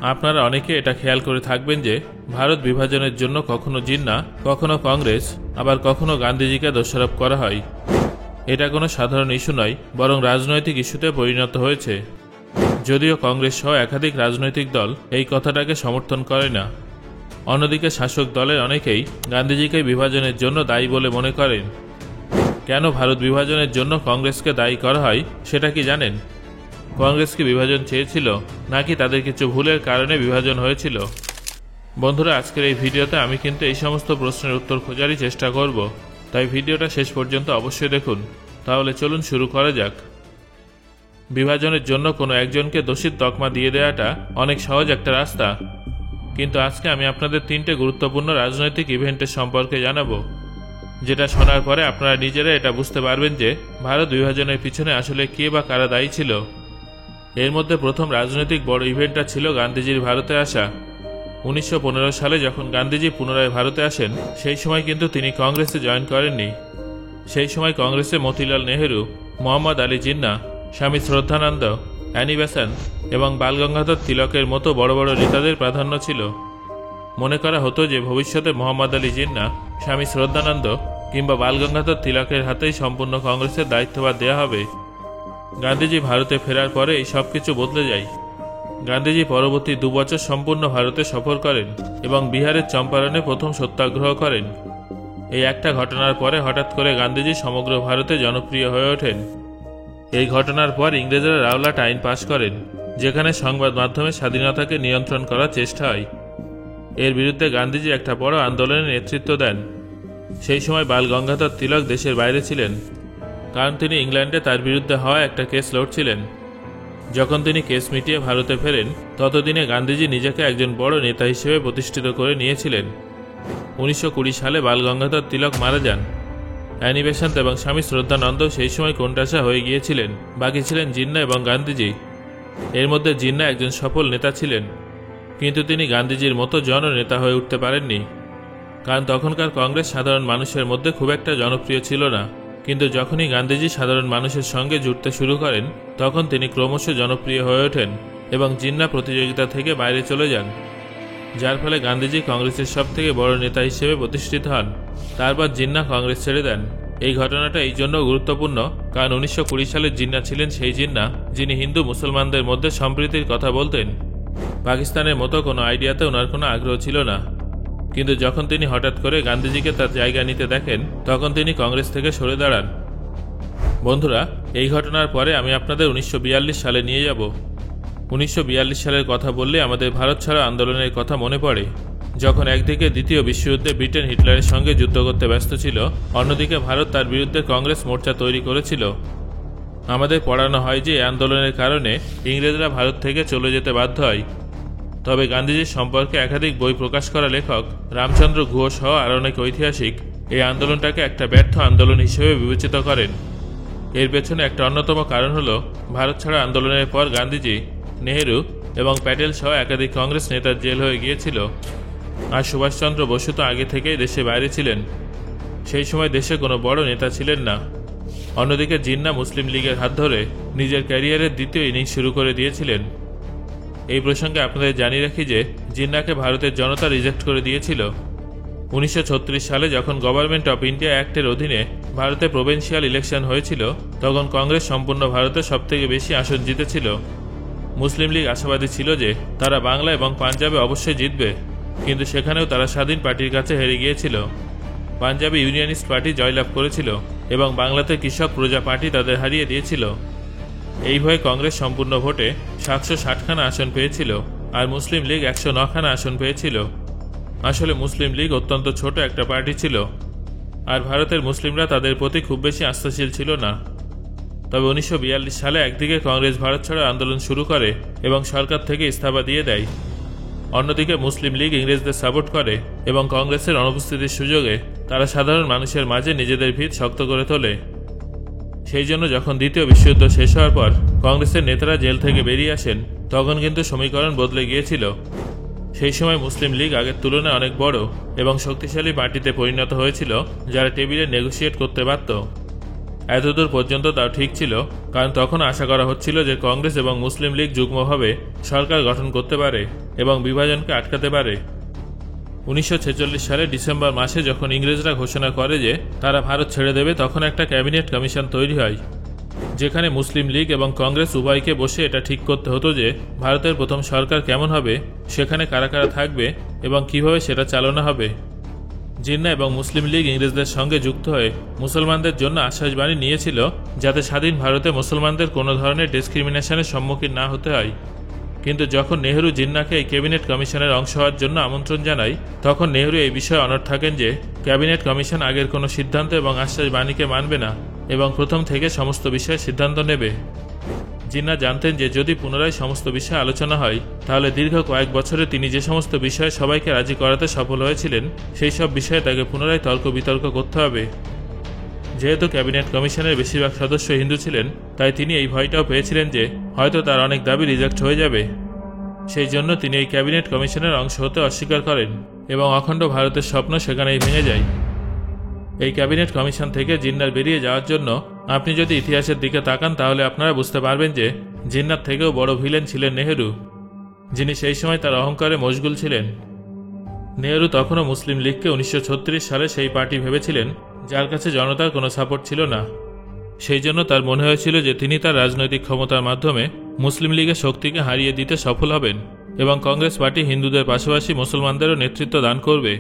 আপনারা অনেকে এটা খেয়াল করে থাকবেন যে ভারত বিভাজনের জন্য কখনো জিন্না, কখনো কংগ্রেস, আবার কখনো গান্ধীজিকে দোষারোপ করা হয়। এটা কোনো সাধারণ ইস্যু নয়, বরং রাজনৈতিক ইস্যুতে পরিণত হয়েছে। যদিও কংগ্রেস সহ একাধিক রাজনৈতিক দল এই কথাটাকে সমর্থন করে না। অন্যদিকে শাসক দলের অনেকেই গান্ধীজিকে বিভাজনের জন্য দায়ী বলে মনে করেন। কেন ভারত বিভাজনের জন্য কংগ্রেসকে দায়ী করা হয় সেটা কি জানেন? কংগ্রেস কি বিভাজন চেয়েছিল, নাকি তাদের কিছু ভুলের কারণে বিভাজন হয়েছিল? বন্ধুরা, আজকের এই ভিডিওতে আমি কিন্তু এই সমস্ত প্রশ্নের উত্তর খোঁজারই চেষ্টা করব, তাই ভিডিওটা শেষ পর্যন্ত অবশ্যই দেখুন। তাহলে চলুন শুরু করা যাক। বিভাজনের জন্য কোনো একজনকে দোষীর তকমা দিয়ে দেওয়াটা অনেক সহজ একটা রাস্তা, কিন্তু আজকে আমি আপনাদের 3টে গুরুত্বপূর্ণ রাজনৈতিক ইভেন্টের সম্পর্কে জানাবো, যেটা শোনার পরে আপনারা নিজেরা এটা বুঝতে পারবেন যে ভারত বিভাজনের পিছনে আসলে কে বা কারা দায়ী ছিল। এর মধ্যে প্রথম রাজনৈতিক বড় ইভেন্টটা ছিল গান্ধীজির ভারতে আসা। 1915 সালে যখন গান্ধীজি পুনরায় ভারতে আসেন, সেই সময় কিন্তু তিনি কংগ্রেসে জয়েন করেননি। সেই সময় কংগ্রেসে মতিলাল নেহেরু, মোহাম্মদ আলী জিন্না, স্বামী শ্রদ্ধানন্দ, অ্যানি বেসান্ট এবং বাল গঙ্গাধর তিলকের মতো বড় বড় নেতাদের প্রাধান্য ছিল। মনে করা হতো যে ভবিষ্যতে মোহাম্মদ আলী জিন্না, স্বামী শ্রদ্ধানন্দ কিংবা বাল গঙ্গাধর তিলকের হাতেই সম্পূর্ণ কংগ্রেসের দায়িত্বভার দেওয়া হবে। গান্ধীজি ভারতে ফেরার পরে এই সব কিছু বদলে যায়। গান্ধীজি পরবর্তী 2 বছর সম্পূর্ণ ভারতে সফর করেন এবং বিহারের চম্পারণে প্রথম সত্যাগ্রহ করেন। এই একটা ঘটনার পরে হঠাৎ করে গান্ধীজি সমগ্র ভারতে জনপ্রিয় হয়ে ওঠেন। এই ঘটনার পর ইংরেজরা রাওলাট আইন পাশ করেন, যেখানে সংবাদ মাধ্যমের স্বাধীনতাকে নিয়ন্ত্রণ করার চেষ্টা হয়। এর বিরুদ্ধে গান্ধীজি একটা বড় আন্দোলনের নেতৃত্ব দেন। সেই সময় বাল গঙ্গাধর তিলক দেশের বাইরে ছিলেন, কারণ তিনি ইংল্যান্ডে তার বিরুদ্ধে হওয়া একটা কেস লড়ছিলেন। যখন তিনি কেস মিটিয়ে ভারতে ফেরেন, ততদিনে গান্ধীজি নিজেকে একজন বড় নেতা হিসেবে প্রতিষ্ঠিত করে নিয়েছিলেন। 1920 সালে বাল গঙ্গাধর তিলক মারা যান। অ্যানি বেসান্ট এবং স্বামী শ্রদ্ধানন্দ সেই সময় কোণঠাসা হয়ে গিয়েছিলেন। বাকি ছিলেন জিন্না এবং গান্ধীজি। এর মধ্যে জিন্না একজন সফল নেতা ছিলেন, কিন্তু তিনি গান্ধীজির মতো জননেতা হয়ে উঠতে পারেননি, কারণ তখনকার কংগ্রেস সাধারণ মানুষের মধ্যে খুব একটা জনপ্রিয় ছিল না। কিন্তু যখনই গান্ধীজি সাধারণ মানুষের সঙ্গে জুড়তে শুরু করেন, তখন তিনি ক্রমশ জনপ্রিয় হয়ে ওঠেন এবং জিন্না প্রতিযোগিতা থেকে বাইরে চলে যান, যার ফলে গান্ধীজি কংগ্রেসের সবথেকে বড় নেতা হিসেবে প্রতিষ্ঠিত হন। তারপর জিন্না কংগ্রেস ছেড়ে দেন। এই ঘটনাটা এই জন্য গুরুত্বপূর্ণ কারণ 1920 সালে জিন্না ছিলেন সেই জিন্না যিনি হিন্দু মুসলমানদের মধ্যে সম্প্রীতির কথা বলতেন। পাকিস্তানের মতো কোনো আইডিয়াতে ওনার কোনো আগ্রহ ছিল না, কিন্তু যখন তিনি হঠাৎ করে গান্ধীজিকে তার জায়গা নিতে দেখেন, তখন তিনি কংগ্রেস থেকে সরে দাঁড়ান। বন্ধুরা, এই ঘটনার পরে আমি আপনাদের 1942 সালে নিয়ে যাব। 1942 সালের কথা বললে আমাদের ভারত ছাড়ো আন্দোলনের কথা মনে পড়ে, যখন একদিকে দ্বিতীয় বিশ্বযুদ্ধে ব্রিটেন হিটলারের সঙ্গে যুদ্ধ করতে ব্যস্ত ছিল, অন্যদিকে ভারত তার বিরুদ্ধে কংগ্রেস মোর্চা তৈরি করেছিল। আমাদের পড়ানো হয় যে এই আন্দোলনের কারণে ইংরেজরা ভারত থেকে চলে যেতে বাধ্য হয়। তবে গান্ধীজির সম্পর্কে একাধিক বই প্রকাশ করা লেখক রামচন্দ্র গুহ সহ আর অনেক ঐতিহাসিক এই আন্দোলনটাকে একটা ব্যর্থ আন্দোলন হিসেবে বিবেচিত করেন। এর পেছনে একটা অন্যতম কারণ হল ভারত ছাড়া আন্দোলনের পর গান্ধীজি, নেহেরু এবং প্যাটেল সহ একাধিক কংগ্রেস নেতার জেল হয়ে গিয়েছিল, আর সুভাষচন্দ্র বসু তো আগে থেকেই দেশে বাইরে ছিলেন। সেই সময় দেশে কোনো বড় নেতা ছিলেন না। অন্যদিকে জিন্না মুসলিম লীগের হাত ধরে নিজের ক্যারিয়ারের দ্বিতীয় ইনিংস শুরু করে দিয়েছিলেন। এই প্রসঙ্গে আপনাদের জানিয়ে রাখি যে জিন্নাকে ভারতের জনতা রিজেক্ট করে দিয়েছিল। 1936 সালে যখন গভর্নমেন্ট অফ ইন্ডিয়া অ্যাক্টের অধীনে ভারতে প্রভিন্সিয়াল ইলেকশন হয়েছিল, তখন কংগ্রেস সম্পূর্ণ ভারতে সবথেকে বেশি আসন জিতেছিল। মুসলিম লীগ আশাবাদী ছিল যে তারা বাংলা এবং পাঞ্জাবে অবশ্যই জিতবে, কিন্তু সেখানেও তারা স্বাধীন পার্টির কাছে হেরে গিয়েছিল। পাঞ্জাবে ইউনিয়নিস্ট পার্টি জয়লাভ করেছিল এবং বাংলাতে কৃষক প্রজা পার্টি তাদের হারিয়ে দিয়েছিল। এই ভয়ে কংগ্রেস সম্পূর্ণ ভোটে 760খানা আসন পেয়েছিল, আর মুসলিম লীগ 109খানা আসন পেয়েছিল। আসলে মুসলিম লীগ অত্যন্ত ছোট একটা পার্টি ছিল, আর ভারতের মুসলিমরা তাদের প্রতি খুব বেশি আস্থাশীল ছিল না। তবে 1942 সালে একদিকে কংগ্রেস ভারত ছাড়ো আন্দোলন শুরু করে এবং সরকার থেকে ইস্তফা দিয়ে দেয়। অন্যদিকে মুসলিম লীগ ইংরেজদের সাপোর্ট করে এবং কংগ্রেসের অনুপস্থিতির সুযোগে তারা সাধারণ মানুষের মাঝে নিজেদের ভিত শক্ত করে তোলে। সেই জন্য যখন দ্বিতীয় বিশ্বযুদ্ধ শেষ হওয়ার পর কংগ্রেসের নেতারা জেল থেকে বেরিয়ে আসেন, তখন কিন্তু সমীকরণ বদলে গিয়েছিল। সেই সময় মুসলিম লীগ আগের তুলনায় অনেক বড় এবং শক্তিশালী পার্টিতে পরিণত হয়েছিল, যারা টেবিলে নেগোশিয়েট করতে পারত। এতদূর পর্যন্ত তাও ঠিক ছিল, কারণ তখন আশা করা হচ্ছিল যে কংগ্রেস এবং মুসলিম লীগ যুগ্মভাবে সরকার গঠন করতে পারে এবং বিভাজনকে আটকাতে পারে। 1946 সালে ডিসেম্বর মাসে যখন ইংরেজরা ঘোষণা করে যে তারা ভারত ছেড়ে দেবে, তখন একটা ক্যাবিনেট কমিশন তৈরি হয়, যেখানে মুসলিম লীগ এবং কংগ্রেস উভয়কে বসে এটা ঠিক করতে হতো যে ভারতের প্রথম সরকার কেমন হবে, সেখানে কারা কারা থাকবে এবং কিভাবে সেটা চালানো হবে। জিন্নাহ এবং মুসলিম লীগ ইংরেজদের সঙ্গে যুক্ত হয়ে মুসলমানদের জন্য আশ্বাসবাণী নিয়েছিল যাতে স্বাধীন ভারতে মুসলমানদের কোনো ধরনের ডিসক্রিমিনেশনের সম্মুখীন না হতে হয়। কিন্তু যখন নেহরু জিন্নাহকে এই ক্যাবিনেট কমিশনের অংশ হওয়ার জন্য আমন্ত্রণ জানায়, তখন নেহরু এই বিষয়ে অনড় থাকেন যে ক্যাবিনেট কমিশন আগের কোনো সিদ্ধান্ত এবং আশ্বাসবাণীকে মানবে না এবং প্রথম থেকে সমস্ত বিষয়ে সিদ্ধান্ত নেবে। জিন্নাহ জানতেন যে যদি পুনরায় সমস্ত বিষয়ে আলোচনা হয়, তাহলে দীর্ঘ কয়েক বছরে তিনি যে সমস্ত বিষয়ে সবাইকে রাজি করাতে সফল হয়েছিলেন, সেই সব বিষয়ে তাকে পুনরায় তর্ক বিতর্ক করতে হবে। যেহেতু ক্যাবিনেট কমিশনের বেশিরভাগ সদস্য হিন্দু ছিলেন, তাই তিনি এই ভয়টাও পেয়েছিলেন যে হয়তো তার অনেক দাবি রিজেক্ট হয়ে যাবে। সেই জন্য তিনি এই ক্যাবিনেট কমিশনের অংশ হতে অস্বীকার করেন এবং অখণ্ড ভারতের স্বপ্ন সেখানেই ভেঙে যায়। এই ক্যাবিনেট কমিশন থেকে জিন্নাহর বেরিয়ে যাওয়ার জন্য আপনি যদি ইতিহাসের দিকে তাকান, তাহলে আপনারা বুঝতে পারবেন যে জিন্নাহর থেকেও বড় ভিলেন ছিলেন নেহরু, যিনি সেই সময় তার অহংকারে মশগুল ছিলেন। নেহরু তখনও মুসলিম লীগকে 1936 সালে সেই পার্টি ভেবেছিলেন যার কাছে জনতার কোনো সাপোর্ট ছিল না। সেই জন্য তার মনে হয়েছিল যে তিনি তার রাজনৈতিক ক্ষমতার মাধ্যমে মুসলিম লীগের শক্তিকে হারিয়ে দিতে সফল হবেন এবং কংগ্রেস পার্টি হিন্দুদের পাশাপাশি মুসলমানদেরও নেতৃত্ব দান করবে।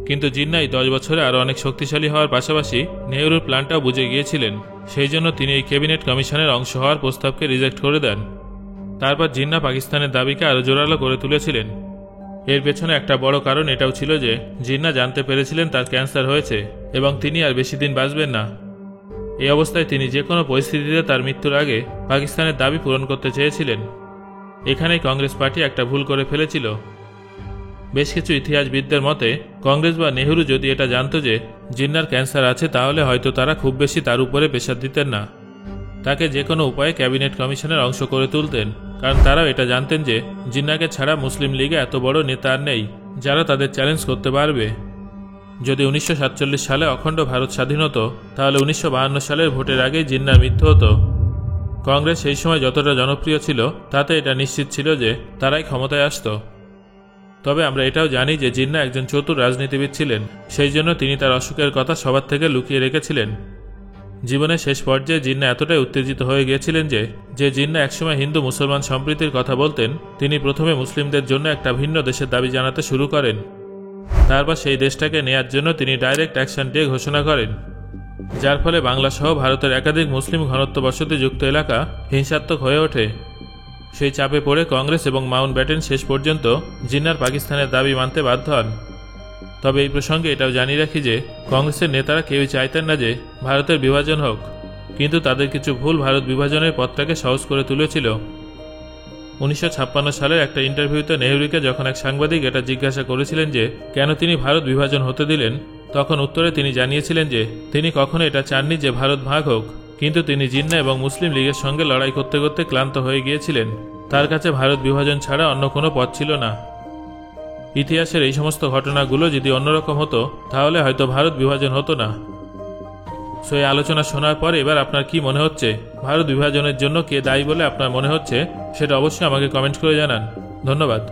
কিন্তু জিন্নাহ 10 বছরে আরও অনেক শক্তিশালী হওয়ার পাশাপাশি নেহরুর প্ল্যানটাও বুঝে গিয়েছিলেন। সেই জন্য তিনি এই ক্যাবিনেট কমিশনের অংশ হওয়ার প্রস্তাবকে রিজেক্ট করে দেন। তারপর জিন্নাহ পাকিস্তানের দাবিকে আরও জোরালো করে তুলেছিলেন। এর পেছনে একটা বড় কারণ এটাও ছিল যে জিন্নাহ জানতে পেরেছিলেন তার ক্যান্সার হয়েছে এবং তিনি আর বেশি দিন বাঁচবেন না। এই অবস্থায় তিনি যে কোনো পরিস্থিতিতে তার মৃত্যুর আগে পাকিস্তানের দাবি পূরণ করতে চেয়েছিলেন। এখানেই কংগ্রেস পার্টি একটা ভুল করে ফেলেছিল। বেশ কিছু ইতিহাসবিদদের মতে কংগ্রেস বা নেহরু যদি এটা জানতো যে জিন্নাহর ক্যান্সার আছে, তাহলে হয়তো তারা খুব বেশি তার উপরে প্রেশার দিতেন না, তাকে যে কোনো উপায়ে ক্যাবিনেট কমিশনের অংশ করে তুলতেন, কারণ তারাও এটা জানতেন যে জিন্নাহকে ছাড়া মুসলিম লীগে এত বড় নেতা আর নেই যারা তাদের চ্যালেঞ্জ করতে পারবে। যদি 1947 সালে অখণ্ড ভারত স্বাধীন হতো, তাহলে 1952 সালের ভোটের আগেই জিন্নাহর মৃত্যু হতো। কংগ্রেস সেই সময় যতটা জনপ্রিয় ছিল, তাতে এটা নিশ্চিত ছিল যে তারাই ক্ষমতায় আসত। তবে আমরা এটাও জানি যে জিন্নাহ একজন চতুর রাজনীতিবিদ ছিলেন, সেই জন্য তিনি তার অসুখের কথা সবার থেকে লুকিয়ে রেখেছিলেন। জীবনের শেষ পর্যায়ে জিন্নাহ এতটাই উত্তেজিত হয়ে গিয়েছিলেন যে জিন্নাহ একসময় হিন্দু মুসলমান সম্প্রীতির কথা বলতেন, তিনি প্রথমে মুসলিমদের জন্য একটা ভিন্ন দেশের দাবি জানাতে শুরু করেন। তারপর সেই দেশটাকে নেয়ার জন্য তিনি ডাইরেক্ট অ্যাকশন ডে ঘোষণা করেন, যার ফলে বাংলা সহ ভারতের একাধিক মুসলিম ঘনত্ব বসতিযুক্ত এলাকা হিংসাত্মক হয়ে ওঠে। সেই চাপে পড়ে কংগ্রেস এবং মাউন্ট ব্যাটেন শেষ পর্যন্ত জিন্নাহর পাকিস্তানের দাবি মানতে বাধ্য হন। তবে এই প্রসঙ্গে এটাও জানিয়ে রাখি যে কংগ্রেসের নেতারা কেউই চাইতেন না যে ভারতের বিভাজন হোক, কিন্তু তাদের কিছু ভুল ভারত বিভাজনের পথটাকে সহজ করে তুলেছিল। 1956 সালের একটা ইন্টারভিউতে নেহরুকে যখন এক সাংবাদিক এটা জিজ্ঞাসা করেছিলেন যে কেন তিনি ভারত বিভাজন হতে দিলেন, তখন উত্তরে তিনি জানিয়েছিলেন যে তিনি কখনো এটা চাননি যে ভারত ভাগ হোক, কিন্তু তিনি জিন্নাহ এবং মুসলিম লীগের সঙ্গে লড়াই করতে করতে ক্লান্ত হয়ে গিয়েছিলেন। তার কাছে ভারত বিভাজন ছাড়া অন্য কোনো পথ ছিল না। ইতিহাসের এই সমস্ত ঘটনাগুলো যদি অন্যরকম হতো, তাহলে হয়তো ভারত বিভাজন হতো না। সো এই আলোচনা শোনার পর এবার আপনার কি মনে হচ্ছে, ভারত বিভাজনের জন্য কে দায়ী বলে আপনার মনে হচ্ছে, সেটা অবশ্যই আমাকে কমেন্ট করে জানান। ধন্যবাদ।